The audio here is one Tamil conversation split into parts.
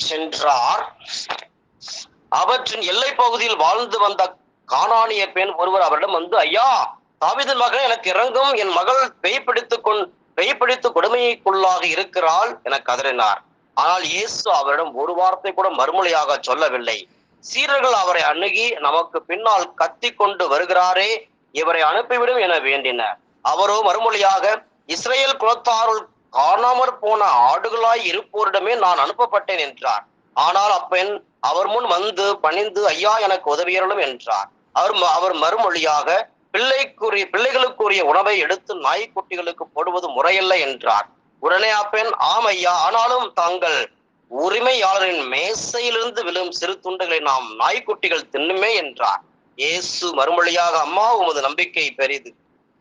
சென்றார். அவற்றின் எல்லை பகுதியில் வாழ்ந்து வந்த கானானிய பெண் ஒருவர் அவரிடம் வந்து, ஐயா, தாவீதின் மகன், எனக்கு இறங்கும், என் மகள் பேய்பிடித்து கொடுமைக்குள்ளாக இருக்கிறாள் என கதறினார். ஆனால் இயேசு அவரிடம் ஒரு வார்த்தை கூட மறுமொழியாக சொல்லவில்லை. சீடர்கள் அவரை அணுகி, நமக்கு பின்னால் கத்தி கொண்டு வருகிறாரே, இவரை அனுப்பிவிடும் என வேண்டினர். அவரோ மறுமொழியாக, இஸ்ரேல் குலத்தாருள் காணாமற் போன ஆடுகளாய் இருப்போரிடமே நான் அனுப்பப்பட்டேன் என்றார். ஆனால் அப்பெண் அவர் முன் வந்து பணிந்து, ஐயா, எனக்கு உதவியருளும் என்றார். அவர் மறுமொழியாக, பிள்ளைகளுக்குரிய உணவை எடுத்து நாய்க்குட்டிகளுக்கு போடுவது முறையில்லை என்றார். உடனே அப்பெண், ஆம் ஐயா, ஆனாலும் தங்கள் உரிமையாளரின் மேசையிலிருந்து விழும் சிறு துண்டுகளை நாம் நாய்க்குட்டிகள் தின்னுமே என்றார். இயேசு மறுமொழியாக, அம்மா, உமது நம்பிக்கை பெரிது,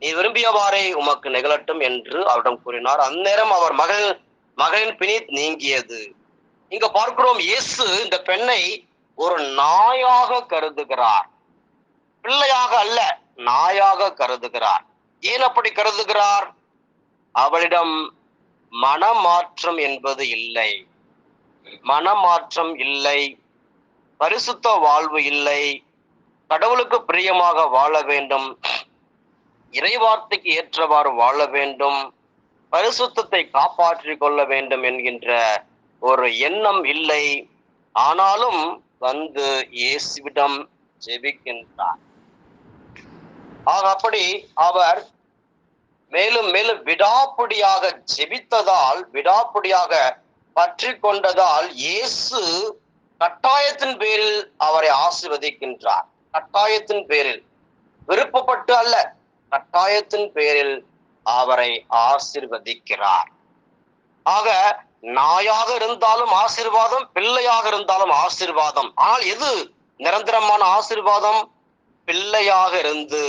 நீ விரும்பியவாறே உமக்கு நிகழட்டும் என்று அவரிடம் கூறினார். அந்நேரம் அவர் மகளின் பிணி நீங்கியது. இங்க பார்க்கிறோம், இயேசு இந்த பெண்ணை ஒரு நாயாக கருதுகிறார், பிள்ளையாக அல்ல, நாயாக கருதுகிறார். ஏன் அப்படி கருதுகிறார்? அவளிடம் மனமாற்றம் என்பது இல்லை, மனமாற்றம் இல்லை, பரிசுத்த வாழ்வு இல்லை, கடவுளுக்கு பிரியமாக வாழ வேண்டும், இறைவார்த்தைக்கு ஏற்றவாறு வாழ வேண்டும், பரிசுத்தத்தை காப்பாற்றிக் கொள்ள வேண்டும் என்கின்ற ஒரு எண்ணம் இல்லை. ஆனாலும் வந்து இயேசுவிடம் ஜெபிக்கின்றார். அப்படி அவர் மேலும் மேலும் விடாப்பிடியாக ஜெபித்ததால், விடாப்பிடியாக பற்றி கொண்டதால், இயேசு கட்டாயத்தின் பேரில் அவரை ஆசீர்வதிக்கின்றார். கட்டாயத்தின் பேரில், விருப்பப்பட்டு அல்ல, கட்டாயத்தின் பேரில் அவரை ஆசீர்வதிக்கிறார். ஆக நாயாக இருந்தாலும் ஆசீர்வாதம், பிள்ளையாக இருந்தாலும் ஆசீர்வாதம். ஆனால் எது நிரந்தரமான ஆசீர்வாதம்? பிள்ளையாக இருந்து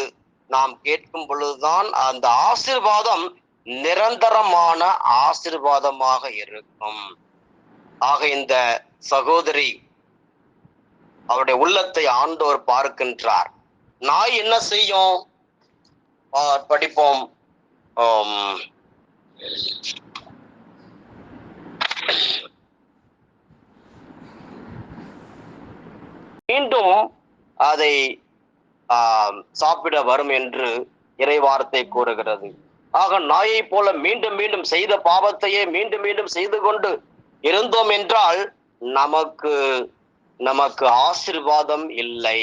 நாம் கேட்கும் பொழுதுதான் அந்த ஆசீர்வாதம் நிரந்தரமான ஆசீர்வாதமாக இருக்கும். ஆக இந்த சகோதரி, அவருடைய உள்ளத்தை ஆண்டவர் பார்க்கின்றார். நாய் என்ன செய்யும்? படிப்போம். மீண்டும் அதை சாப்பிட வரும் என்று இறைவார்த்தை கூறுகிறது. ஆக நாயை போல மீண்டும் மீண்டும் செய்த பாவத்தையே மீண்டும் மீண்டும் செய்து கொண்டு இருந்தோம் என்றால் நமக்கு ஆசீர்வாதம் இல்லை.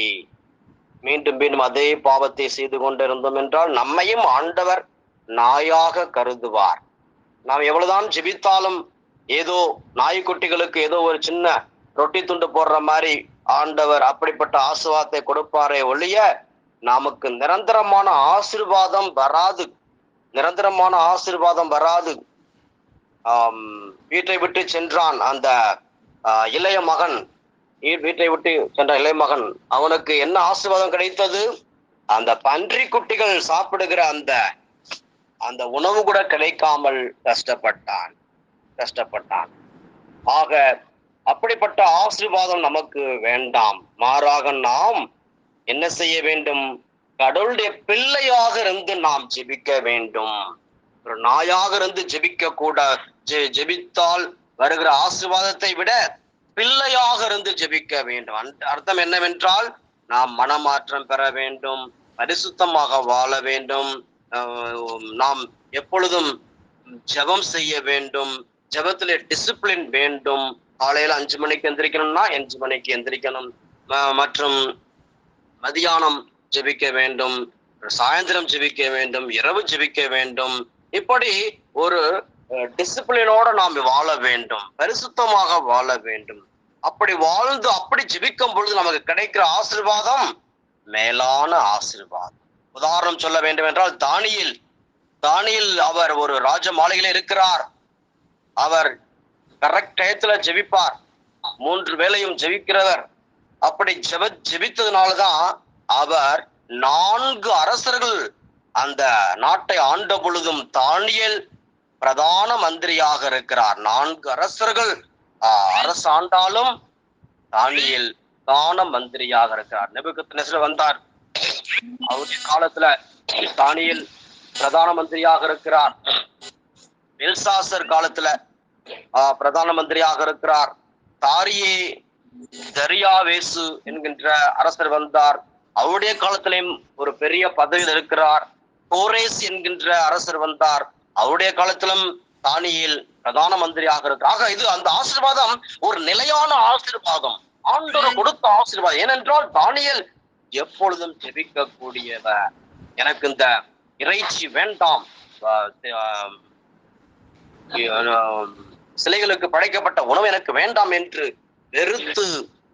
மீண்டும் மீண்டும் அதே பாவத்தை செய்து கொண்டிருந்தோம் என்றால் நம்மையும் ஆண்டவர் நாயாக கருதுவார். நாம் எவ்வளவுதான் ஜெபித்தாலும் ஏதோ நாய்க்குட்டிகளுக்கு ஏதோ ஒரு சின்ன ரொட்டி துண்டு போடுற மாதிரி ஆண்டவர் அப்படிப்பட்ட ஆசீர்வாதத்தை கொடுப்பாரே ஒழிய நமக்கு நிரந்தரமான ஆசீர்வாதம் வராது, நிரந்தரமான ஆசீர்வாதம் வராது. வீட்டை விட்டு சென்றான் அந்த இளைய மகன், வீட்டை விட்டு சென்ற இளைய மகன், அவனுக்கு என்ன ஆசீர்வாதம் கிடைத்தது? அந்த பன்றி குட்டிகள் சாப்பிடுகிற அந்த உணவு கூட கிடைக்காமல் கஷ்டப்பட்டான். ஆக அப்படிப்பட்ட ஆசீர்வாதம் நமக்கு வேண்டாம். மாறாக நாம் என்ன செய்ய வேண்டும்? கடவுளுடைய பிள்ளையாக இருந்து நாம் ஜெபிக்க வேண்டும். ஒரு நாயாக இருந்து ஜெபித்தால் வருகிற ஆசீர்வாதத்தை விட பிள்ளையாக இருந்து ஜெபிக்க வேண்டும். அர்த்தம் என்னவென்றால், நாம் மனமாற்றம் பெற வேண்டும், பரிசுத்தமாக வாழ வேண்டும், நாம் எப்பொழுதும் ஜெபம் செய்ய வேண்டும், ஜெபத்திலே டிசிப்ளின் வேண்டும். காலையில 5 மணிக்கு எந்திரிக்கணும்னா 5 மணிக்கு எந்திரிக்கணும், மற்றும் மதியானம் ஜெபிக்க வேண்டும், சாயந்தரம் ஜெபிக்க வேண்டும், இரவு ஜெபிக்க வேண்டும். இப்படி ஒரு டிசிப்ளினோட நாம் வாழ வேண்டும், பரிசுத்தமாக வாழ வேண்டும். அப்படி வாழ்ந்து அப்படி ஜெபிக்கும் பொழுது நமக்கு கிடைக்கிற ஆசீர்வாதம் மேலான ஆசீர்வாதம். உதாரணம் சொல்ல வேண்டும் என்றால், தானியேல் அவர் ஒரு ராஜ மாளிகையில இருக்கிறார். அவர் கரெக்ட் டயத்துல ஜெபிப்பார், 3 வேளையும் ஜெபிக்கிறவர். அப்படி ஜெபித்ததுனாலதான் அவர் 4 அரசர்கள் அந்த நாட்டை ஆண்ட பொழுதும் தானியேல் பிரதான மந்திரியாக இருக்கிறார். 4 அரசர்கள் அரசாண்டாலும் தானியேல் பிரதான மந்திரியாக இருக்கிறார். நேபுகத்நேசர் வந்தார், அவருடைய காலத்துல தானியேல் பிரதான மந்திரியாக இருக்கிறார். பெல்சாசர் காலத்துல பிரதான மந்திரியாக இருக்கிறார். தாரியே தரியாவேசு என்கின்ற அரசர் வந்தார். அவருடைய காலத்திலையும் ஒரு பெரிய பதவியில் இருக்கிறார். கோரேஸ் என்கின்ற அரசர் வந்தார். அவருடைய காலத்திலும் தானியேல் பிரதான மந்திரியாக இருக்கிறார். இது அந்த ஆசீர்வாதம் ஒரு நிலையான ஆசீர்வாதம், ஆண்டவர் கொடுத்த ஆசீர்வாதம். ஏனென்றால் தானியேல் எப்பொழுதும் ஜெபிக்க கூடியவர். எனக்கு இந்த இறைச்சி வேண்டாம், சிலைகளுக்கு படைக்கப்பட்ட உணவு எனக்கு வேண்டாம் என்று வெறுத்து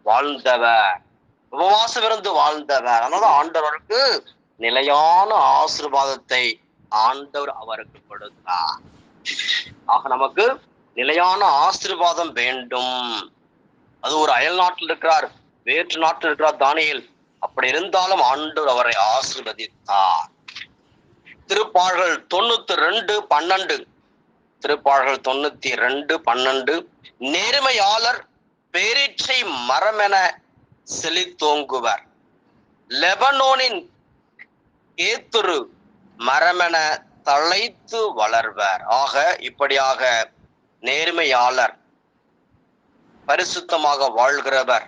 வாழ்ந்தவர், உபவாசம் இருந்து வாழ்ந்தவர். அதனால ஆண்டவருக்கு நிலையான ஆசீர்வாதத்தை ஆண்டவர் அவருக்கு கொடுத்தார். ஆக நமக்கு நிலையான ஆசீர்வாதம் வேண்டும். அது ஒரு அயல் நாட்டில் இருக்கிறார், வேற்று நாட்டில் இருக்கிறார் தானியேல். அப்படி இருந்தாலும் ஆண்டவர் அவரை ஆசீர்வதித்தார். திருப்பாடல்கள் 92:12, திருப்பாடல்கள் 92:12, நேர்மையாளர் பேரீச்சை மரமென செழித்தோங்குவர், லெபனோனின் கேத்துரு மரமென தழைத்து வளர்வர். ஆக இப்படியாக நேர்மையாளர், பரிசுத்தமாக வாழ்கிறவர்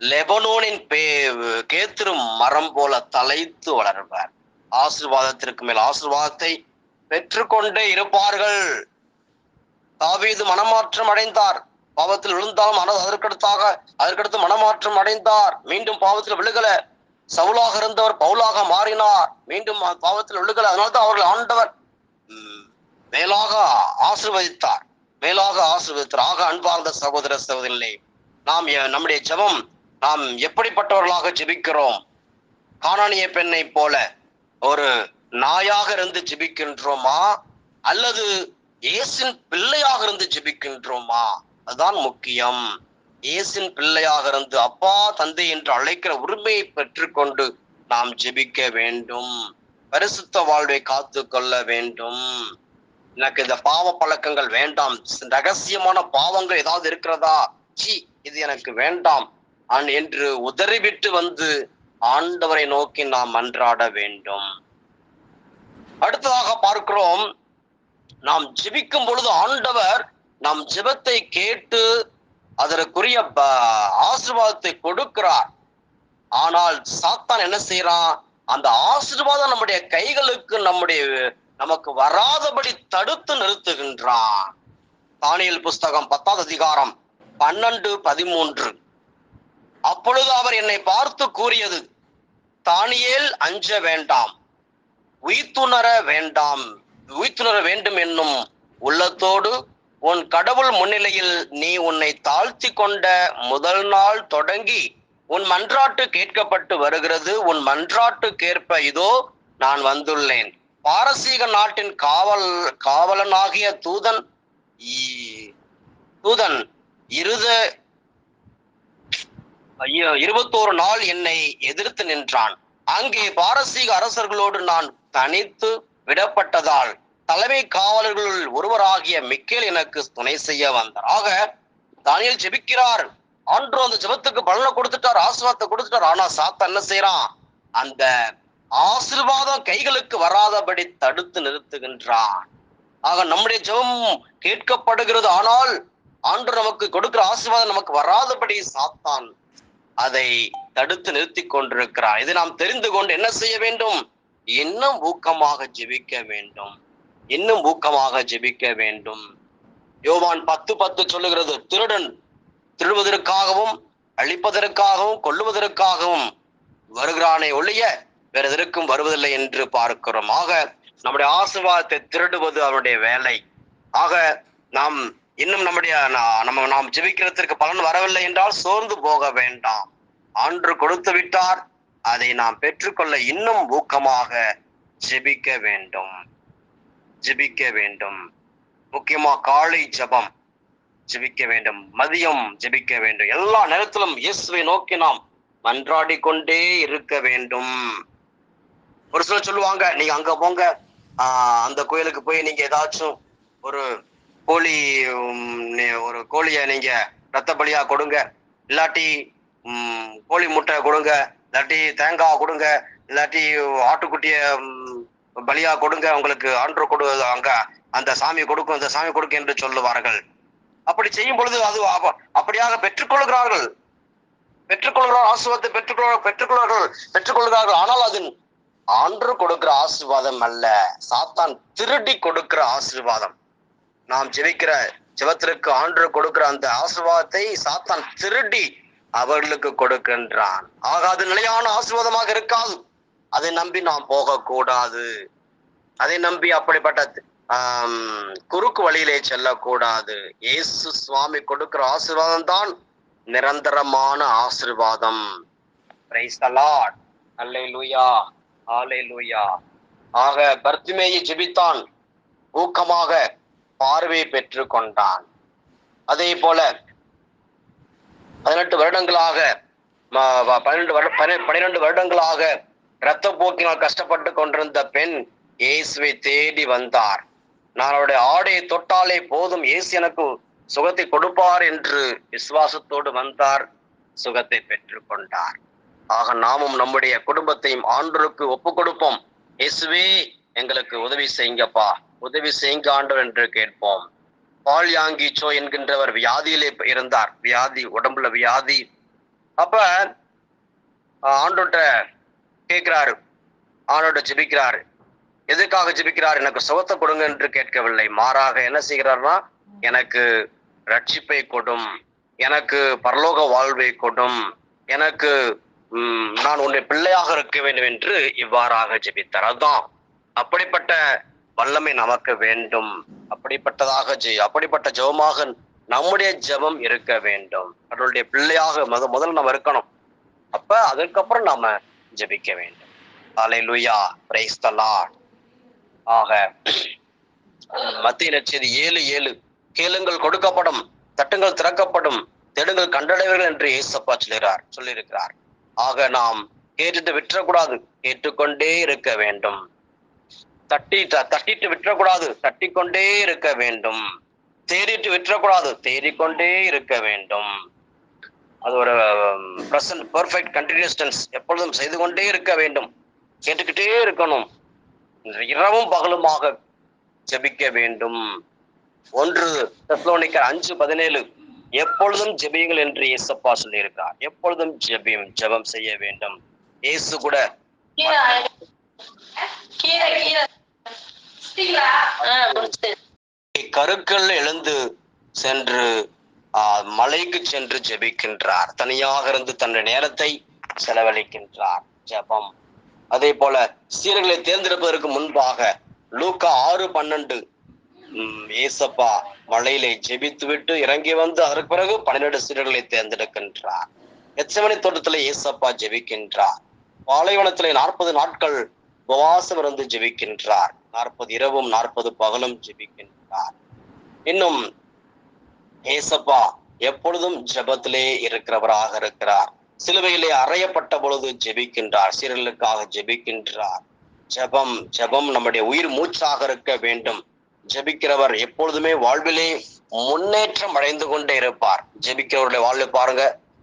லெபனோனின் கேத்துரு மரம் போல தழைத்து வளர்வர். ஆசீர்வாதத்திற்கு மேல் ஆசீர்வாதத்தை பெற்றுக்கொண்டே இருப்பார்கள். தாவீது மனமாற்றம் அடைந்தார், பாவத்தில் விழுந்தாலும் அதற்கடுத்து மனமாற்றம் அடைந்தார், மீண்டும் பாவத்தில் விழுகல. சவுலாக இருந்தவர் பவுலாக மாறினார், மீண்டும் பாவத்தில் விழுகல. அதனால்தான் அவர்கள் ஆண்டவர் மேலாக ஆசீர்வதித்தார், மேலாக ஆசீர்வதித்தார். ஆக அன்பார்ந்த சகோதர சகோதரிகளே, நாம் நம்முடைய ஜெபம், நாம் எப்படிப்பட்டவர்களாக ஜெபிக்கிறோம்? கானானிய பெண்ணை போல ஒரு நாயாக இருந்து ஜெபிக்கின்றோமா, அல்லது இயேசுவின் பிள்ளையாக இருந்து ஜெபிக்கின்றோமா? அதுதான் முக்கியம். இயேசுவின் பிள்ளையாக இருந்து அப்பா தந்தை என்று அழைக்கிற உரிமையை பெற்றுக்கொண்டு நாம் ஜெபிக்க வேண்டும், பரிசுத்த வாழ்வை காத்து கொள்ள வேண்டும். எனக்கு இந்த பாவ பழக்கங்கள் வேண்டாம், ரகசியமான பாவங்கள் ஏதாவது இருக்கிறதா, இது எனக்கு வேண்டாம் என்று உதறிவிட்டு வந்து ஆண்டவரை நோக்கி நாம் மன்றாட வேண்டும். அடுத்ததாக பார்க்கிறோம், நாம் ஜெபிக்கும் பொழுது ஆண்டவர் நம் ஜெபத்தை கேட்டு அதற்குரிய ஆசீர்வாதத்தை கொடுக்கிறார். ஆனால் சாத்தான் என்ன செய்யறான்? அந்த ஆசீர்வாதம் நம்முடைய கைகளுக்கு நமக்கு வராதபடி தடுத்து நிறுத்துகின்றான். தானியேல் புஸ்தகம் 10ஆம் அதிகாரம் 12-13. அப்பொழுது அவர் என்னை பார்த்து கூறியது, தானியேல் அஞ்ச வேண்டாம், உய்த்துணர வேண்டும் என்னும் உள்ளத்தோடு உன் கடவுள் முன்னிலையில் நீ உன்னை தாழ்த்தி கொண்ட முதல் நாள் தொடங்கி உன் மன்றாட்டு கேட்கப்பட்டு வருகிறது. உன் மன்றாட்டுக்கேற்ப இதோ நான் வந்துள்ளேன். பாரசீக நாட்டின் காவலனாகிய தூதன் 21 நாள் என்னை எதிர்த்து நின்றான். அங்கே பாரசீக அரசர்களோடு நான் தனித்து விடப்பட்டதால் தலைமை காவலர்களுள் ஒருவராகிய மிக்கேல் எனக்கு துணை செய்ய வந்தார். ஆக தானியேல் ஜெபிக்கிறார், ஆண்டவர் அந்த ஜெபத்துக்கு பலனை கொடுத்துட்டார், ஆசீர்வாதத்தை கொடுத்துட்டார். ஆனா சாத்தான் என்ன செய்யறான்? அந்த ஆசீர்வாதம் கைகளுக்கு வராதபடி தடுத்து நிறுத்துகின்றான். ஆக நம்முடைய ஜெபம் கேட்கப்படுகிறது, ஆனால் ஆண்டவர் நமக்கு கொடுக்கிற ஆசீர்வாதம் நமக்கு வராதபடி சாத்தான் அதை தடுத்து நிறுத்தி கொண்டிருக்கிறார். இதை நாம் தெரிந்து கொண்டு என்ன செய்ய வேண்டும்? இன்னும் ஊக்கமாக ஜெபிக்க வேண்டும், இன்னும் ஊக்கமாக ஜெபிக்க வேண்டும். யோவான் 10:10 சொல்லுகிறது, திருடன் திருடுவதற்காகவும் அழிப்பதற்காகவும் கொல்லுவதற்காகவும் வருகிறானே ஒழிய வேற எதற்கும் வருவதில்லை என்று பார்க்கிறோம். ஆக நம்முடைய ஆசீர்வாதத்தை திருடுவது அவருடைய வேலை. ஆக நாம் இன்னும் நாம் ஜெபிக்கிறதற்கு பலன் வரவில்லை என்றால் சோர்ந்து போக வேண்டாம். ஆண்டவர் கொடுத்து விட்டார், அதை நாம் பெற்றுக்கொள்ள இன்னும் ஊக்கமாக ஜெபிக்க வேண்டும். முக்கியமா காலை ஜெபம் ஜெபிக்க வேண்டும், மதியம் ஜெபிக்க வேண்டும். எல்லா நேரத்திலும் இயேசுவை நோக்கி நாம் மன்றாடி கொண்டே இருக்க வேண்டும். ஒரு சிலர் சொல்லுவாங்க, நீங்க அங்க போங்க, அந்த கோயிலுக்கு போய் நீங்க ஏதாச்சும் ஒரு கோழிய நீங்க ரத்த பலியா கொடுங்க, இல்லாட்டி கோழி முட்டை கொடுங்க, இல்லாட்டி தேங்காய் கொடுங்க, இல்லாட்டி ஆட்டுக்குட்டிய பலியா கொடுங்க, உங்களுக்கு ஆண்டவர் அங்க அந்த சாமி கொடுக்கும், இந்த சாமி கொடுக்கும் என்று சொல்லுவார்கள். அப்படி செய்யும் பொழுது அது அப்படியாக பெற்றுக்கொள்கிறார்கள். ஆசீர்வாதத்தை பெற்றுக்கொள்கிறார்கள். ஆனால் அது ஆண்டு கொடுக்கிற ஆசீர்வாதம் அல்ல, சாத்தான் திருடி கொடுக்கிற ஆசீர்வாதம். நாம் ஜெபிக்கிற ஜெபத்திற்கு ஆண்டு கொடுக்கிற அந்த ஆசீர்வாதத்தை சாத்தான் திருடி அவர்களுக்கு கொடுக்கின்றான். ஆக அது நிலையான ஆசீர்வாதமாக இருக்காது. அதை நம்பி நாம் போகக்கூடாது. அதை நம்பி அப்படிப்பட்ட குறுக்கு வழியிலே செல்லக்கூடாது. இயேசு சுவாமி கொடுக்கிற ஆசீர்வாதம் தான் நிரந்தரமான ஆசீர்வாதம். Praise the lord. அல்லேலூயா, அல்லேலூயா. ஆக பர்த்திமேயு ஜெபித்தான், ஊக்கமாக பார்வை பெற்று கொண்டான். அதே போல 12 வருடங்களாக இரத்த போக்கினால் கஷ்டப்பட்டு கொண்டிருந்த பெண் இயேசுவை தேடி வந்தார். நான் அவருடைய ஆடையை தொட்டாலே போதும், இயேசு எனக்கு சுகத்தை கொடுப்பார் என்று விசுவாசத்தோடு வந்தார், சுகத்தை பெற்று கொண்டார். ஆக நாமும் நம்முடைய குடும்பத்தையும் ஆண்டவருக்கு ஒப்பு கொடுப்போம். இயேசுவே எங்களுக்கு உதவி செய்யுங்கப்பா, உதவி செய்யுங்க ஆண்டவர் என்று கேட்போம். பால் யாங்கி சோ என்கின்றவர் வியாதியிலே இருந்தார், உடம்புல வியாதி. அப்ப ஆண்டவர்கிட்ட கேட்கிறாரு, ஆண்டவர்கிட்ட ஜெபிக்கிறாரு. எதுக்காக ஜெபிக்கிறார்? எனக்கு சுகத்தை கொடுங்க என்று கேட்கவில்லை. மாறாக என்ன செய்கிறார்னா, எனக்கு ரட்சிப்பை கொடும், எனக்கு பரலோக வாழ்வை கொடும், எனக்கு நான் உன்னை பிள்ளையாக இருக்க வேண்டும் என்று இவ்வாறாக ஜெபித்தார். அதுதான் அப்படிப்பட்ட வல்லமை நமக்கு வேண்டும். அப்படிப்பட்ட ஜெபமாக நம்முடைய ஜெபம் இருக்க வேண்டும். அவருடைய பிள்ளையாக முதல்ல நம்ம இருக்கணும். அப்ப அதுக்கப்புறம் நாம ஜெபிக்க வேண்டும். அல்லேலூயா, பிரைஸ் தி லார்ட். ஆக மத்தேயு நற்செய்தி 7:7, கேளுங்கள் கொடுக்கப்படும், தட்டுங்கள் திறக்கப்படும், தேடுங்கள் கண்டடைவீர்கள் என்று இயேசப்பா சொல்லியிருக்கிறார். ஆக நாம் கேட்டுட்டு விட்டுறக்கூடாது, கேட்டுக்கொண்டே இருக்க வேண்டும். தட்டிட்டு விட்டுறக்கூடாது, தட்டிக்கொண்டே இருக்க வேண்டும். தேடிட்டு விட்டுறக்கூடாது, தேடிக்கொண்டே இருக்க வேண்டும். அது ஒரு பிரசன்ட் பெர்ஃபெக்ட் கண்டினியூஸ் டென்ஸ், எப்பொழுதும் செய்து கொண்டே இருக்க வேண்டும். கேட்டுக்கிட்டே இருக்கணும். இரவும் பகலுமாக ஜெபிக்க வேண்டும். 1 தெசலோனிக்கர் 5:17, எப்பொழுதும் ஜெபியுங்கள் என்று இயேசப்பா சொல்லியிருக்கிறார். எப்பொழுதும் ஜெபம் செய்ய வேண்டும். இயேசு கூட கருக்கள் எழுந்து சென்று மலைக்கு சென்று ஜெபிக்கின்றார். தனியாக இருந்து தன்னுடைய நேரத்தை செலவழிக்கின்றார். ஜெபம். அதே போல சீடர்களை தேர்ந்தெடுப்பதற்கு முன்பாக லூக்கா 6:12, ஏசப்பா மலையிலே ஜெபித்து விட்டு இறங்கி வந்து அதற்கு பிறகு 12 சீடர்களை தேர்ந்தெடுக்கின்றார். கெத்செமனே தோட்டத்திலே ஏசப்பா ஜெபிக்கின்றார். பாலைவனத்திலே 40 நாட்கள் உபவாசம் இருந்து ஜெபிக்கின்றார். 40 இரவும் 40 பகலும் ஜெபிக்கின்றார். இன்னும் ஏசப்பா எப்பொழுதும் ஜெபத்திலே இருக்கிறவராக இருக்கிறார். சிலுவையிலே அறையப்பட்ட பொழுது ஜெபிக்கின்றார், சீடர்களுக்காக ஜெபிக்கின்றார். ஜெபம் நம்முடைய உயிர் மூச்சாக இருக்க வேண்டும். ஜெபிக்கிறவர் எப்பொழுதுமே வாழ்விலே முன்னேற்றம் அடைந்து கொண்டே இருப்பார். ஜெபிக்கிறவருடைய வாழ்வை பாருங்க,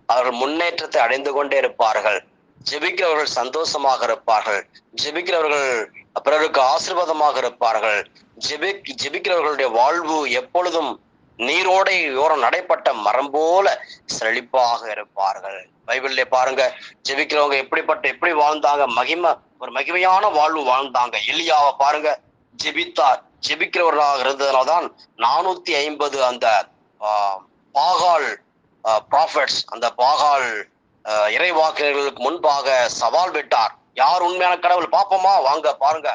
அவர்கள் முன்னேற்றத்தை அடைந்து கொண்டே இருப்பார்கள். ஜெபிக்கிறவர்கள் சந்தோஷமாக இருப்பார்கள். ஜெபிக்கிறவர்கள் பிறருக்கு ஆசீர்வாதமாக இருப்பார்கள். ஜெபிக்கிறவர்களுடைய வாழ்வு எப்பொழுதும் நீரோடை ஓரம் நடைப்பட்ட மரம் போல செழிப்பாக இருப்பார்கள். பைபிள்ல பாருங்க, ஜெபிக்கிறவங்க எப்படி வாழ்ந்தாங்க, ஒரு மகிமையான வாழ்வு வாழ்ந்தாங்க. எலியாவை பாருங்க, ஜெபிக்கிறவர்களாக இருந்ததுனால்தான் 450 அந்த பாகால் ப்ராஃபட்ஸ், அந்த பாகால் இறைவாக்கினர்களுக்கு முன்பாக சவால் விட்டார். யார் உண்மையான கடவுள் பாப்போமா, வாங்க பாருங்க,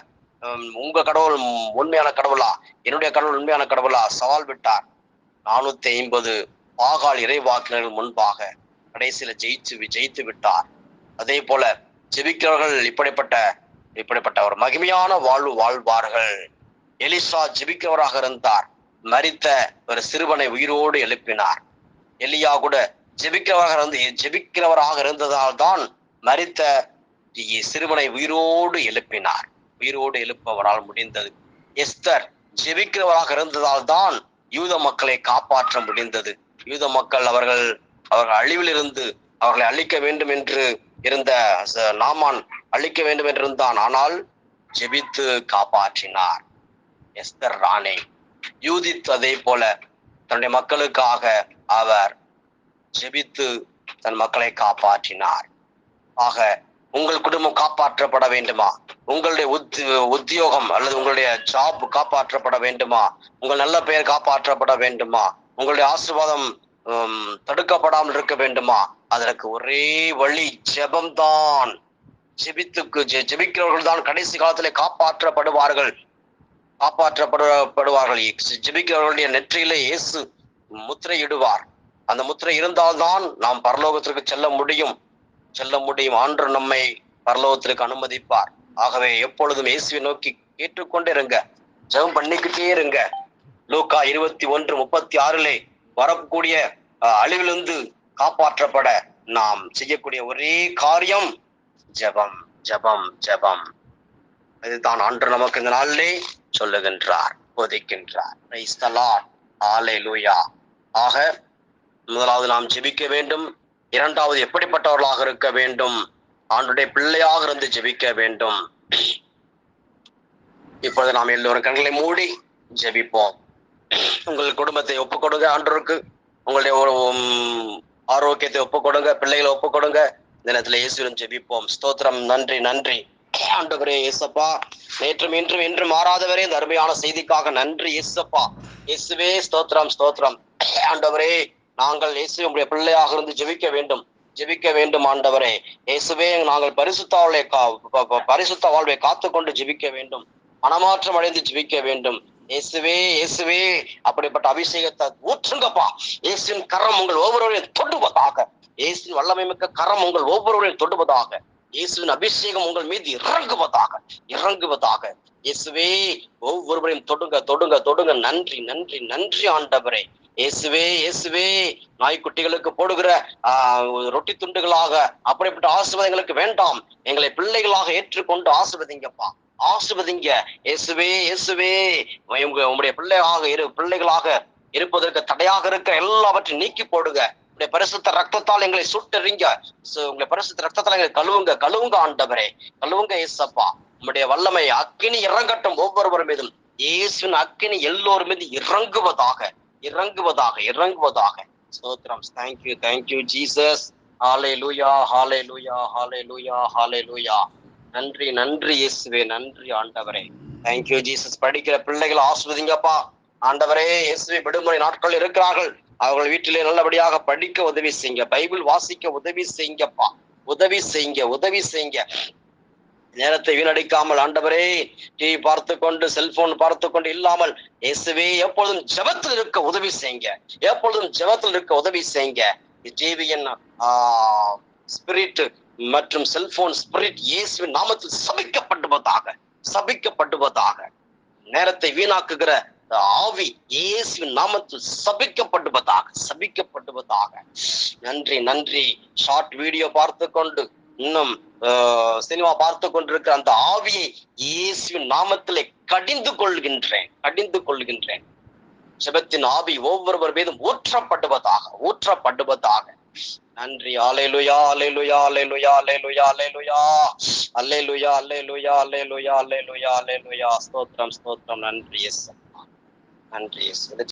உங்க கடவுள் உண்மையான கடவுளா, என்னுடைய கடவுள் உண்மையான கடவுளா, சவால் விட்டார். 450 பாகால் இறைவாக்கினர்கள் முன்பாக கடைசியில ஜெயித்து விட்டார். அதே போல ஜெபிக்கிறவர்கள் இப்படிப்பட்ட ஒரு மகிமையான வாழ்வு வாழ்வார்கள். எலிசா ஜெபிக்கிறவராக இருந்தார், மரித்த ஒரு சிறுவனை உயிரோடு எழுப்பினார். எலியா கூட ஜெபிக்கிறவராக இருந்ததால் தான் மரித்த சிறுவனை உயிரோடு எழுப்பினார். உயிரோடு எழுப்பவரால் முடிந்தது. எஸ்தர் ஜெபிக்கிறவராக இருந்ததால் தான் யூத மக்களை காப்பாற்ற முடிந்தது. யூத மக்கள் அவர்கள் அழிவில் இருந்து அவர்களை அழிக்க வேண்டும் என்று இருந்த நாமான் அழிக்க வேண்டும் என்று இருந்தான். ஆனால் ஜெபித்து காப்பாற்றினார் எஸ்தர் ராணி. யூதித் அதே போல தன்னுடைய மக்களுக்காக அவர் ஜெபித்து தன் மக்களை காப்பாற்றினார். ஆக உங்கள் குடும்பம் காப்பாற்றப்பட வேண்டுமா? உங்களுடைய உத்தியோகம் அல்லது உங்களுடைய ஜாப் காப்பாற்றப்பட வேண்டுமா? உங்கள் நல்ல பெயர் காப்பாற்றப்பட வேண்டுமா? உங்களுடைய ஆசீர்வாதம் தடுக்கப்படாமல் இருக்க வேண்டுமா? அதற்கு ஒரே வழி ஜெபம்தான். ஜெபிக்கிறவர்கள் தான் கடைசி காலத்திலே காப்பாற்றப்படுவார்கள். ஜெபிக்கிறவர்களுடைய நெற்றியிலே இயேசு முத்திரையிடுவார். அந்த முத்திரை இருந்தால்தான் நாம் பரலோகத்திற்கு செல்ல முடியும். ஆண்டு நம்மை பரலோகத்திற்கு அனுமதிப்பார். ஆகவே எப்பொழுதும் இயேசுவை நோக்கி கேட்டுக்கொண்டே இருங்க, ஜெபம் பண்ணிக்கிட்டே இருங்க. லூக்கா 21:36 வரக்கூடிய அழிவிலிருந்து காப்பாற்றப்பட நாம் செய்யக்கூடிய ஒரே காரியம் ஜெபம், ஜெபம், ஜெபம். இதுதான் ஆண்டவர் நமக்கு இந்த நாளிலே சொல்லுகின்றார், போதிக்கின்றார். பிரைஸ் தி லார்ட், ஹல்லேலூயா. ஆக முதலாவது நாம் ஜெபிக்க வேண்டும். இரண்டாவது எப்படிப்பட்டவர்களாக இருக்க வேண்டும்? ஆண்டவருடைய பிள்ளையாக இருந்து ஜெபிக்க வேண்டும். இப்பொழுது நாம் எல்லோரும் கண்களை மூடி ஜெபிப்போம். உங்கள் குடும்பத்தை ஒப்புக்கொடுங்க ஆண்டவருக்கு. உங்களுடைய ஆரோக்கியத்தை ஒப்புக்கொடுங்க, பிள்ளைகளை ஒப்புக்கொடுங்க. இந்த நேரத்தில் இயேசுவிடம் ஜெபிப்போம். ஸ்தோத்திரம், நன்றி, நன்றி ஆண்டவரே. இயேசப்பா, நேற்றும் இன்றும் என்றும் மாறாதவரே, இந்த அருமையான செய்திக்காக நன்றி இயேசப்பா. இயேசுவே ஸ்தோத்திரம், ஸ்தோத்திரம் ஆண்டவரே. நாங்கள் இயேசு உங்களுடைய பிள்ளையாக இருந்து ஜெபிக்க வேண்டும் ஆண்டவரே. இயேசுவே, நாங்கள் பரிசுத்த வாழ்வை காத்துக்கொண்டு ஜெபிக்க வேண்டும். மனமாற்றம் அடைந்து ஜெபிக்க வேண்டும். இயேசுவே அப்படிப்பட்ட அபிஷேகத்தை ஊற்றுங்கப்பா. இயேசுவின் கரம் உங்கள் ஒவ்வொருவரையும் தொடுவதாக. இயேசுவின் வல்லமை மிக்க கரம் உங்கள் ஒவ்வொருவரையும் தொடுவதாக. இயேசுவின் அபிஷேகம் உங்கள் மீது இறங்குவதாக. இயேசுவே, ஒவ்வொருவரையும் தொடுங்க. நன்றி, நன்றி, நன்றி ஆண்டவரே. இயேசுவே, நாய்க்குட்டிகளுக்கு போடுகிற ரொட்டி துண்டுகளாக அப்படிப்பட்ட ஆசீர்வாதங்களுக்கு வேண்டாம். எங்களை பிள்ளைகளாக ஏற்றுக்கொண்டு ஆசீர்வதிங்க. இயேசுவே, உங்களுடைய பிள்ளைகளாக இருப்பதற்கு தடையாக இருக்க எல்லாவற்றையும் நீக்கி போடுங்க. உங்களுடைய பரிசுத்த ரத்தத்தால் எங்களை சுட்டறிங்க. உங்களுடைய பரிசுத்த ரத்தத்தால் எங்களை கழுவுங்க ஆண்டவரே, கழுவுங்க இயேசப்பா. உங்களுடைய வல்லமை அக்கினி இறங்கட்டும் ஒவ்வொருவர் மீதும். இயேசுவின் அக்கினி எல்லோரும் மீது இறங்குவதாக. ஸ்தோத்திரம். Thank you Jesus. ஹல்லேலூயா. நன்றி இயேசுவே, நன்றி ஆண்டவரே. Thank you Jesus. படிக்கிற பிள்ளைகளை ஆசீர்வதிங்கப்பா ஆண்டவரே. இயேசுவே, விடுமுறை நாட்கள் இருக்கிறார்கள். அவர்கள் வீட்டிலே நல்லபடியாக படிக்க உதவி செய்யுங்க. பைபிள் வாசிக்க உதவி செய்யுங்கப்பா. உதவி செய்யுங்க. நேரத்தை வீணடிக்காமல் ஆண்டவரே, டிவி பார்த்து கொண்டு செல்போன் பார்த்து கொண்டு இல்லாமல் இயேசுவே எப்பொழுதும் ஜெபத்தில் இருக்க உதவி செய்யுங்க. டிவியின் ஸ்பிரிட் மற்றும் செல்போன் ஸ்பிரிட் இயேசுவின் நாமத்தில் சபிக்கப்படுவதாக. நேரத்தை வீணாக்குகிற ஆவி இயேசுவின் நாமத்தில் சபிக்கப்படுவதாக. நன்றி. ஷார்ட் வீடியோ பார்த்து கொண்டு இன்னும் சினிமா பார்த்து கொண்டிருக்கிற அந்த ஆவியை இயேசுவின் நாமத்திலே கடிந்து கொள்கின்றேன். ஜெபத்தின் ஆவி ஒவ்வொருவர் மீதும் ஊற்றப்படுவதாக. நன்றி. அல்லேலூயா. ஸ்தோத்திரம். நன்றி இயேசு.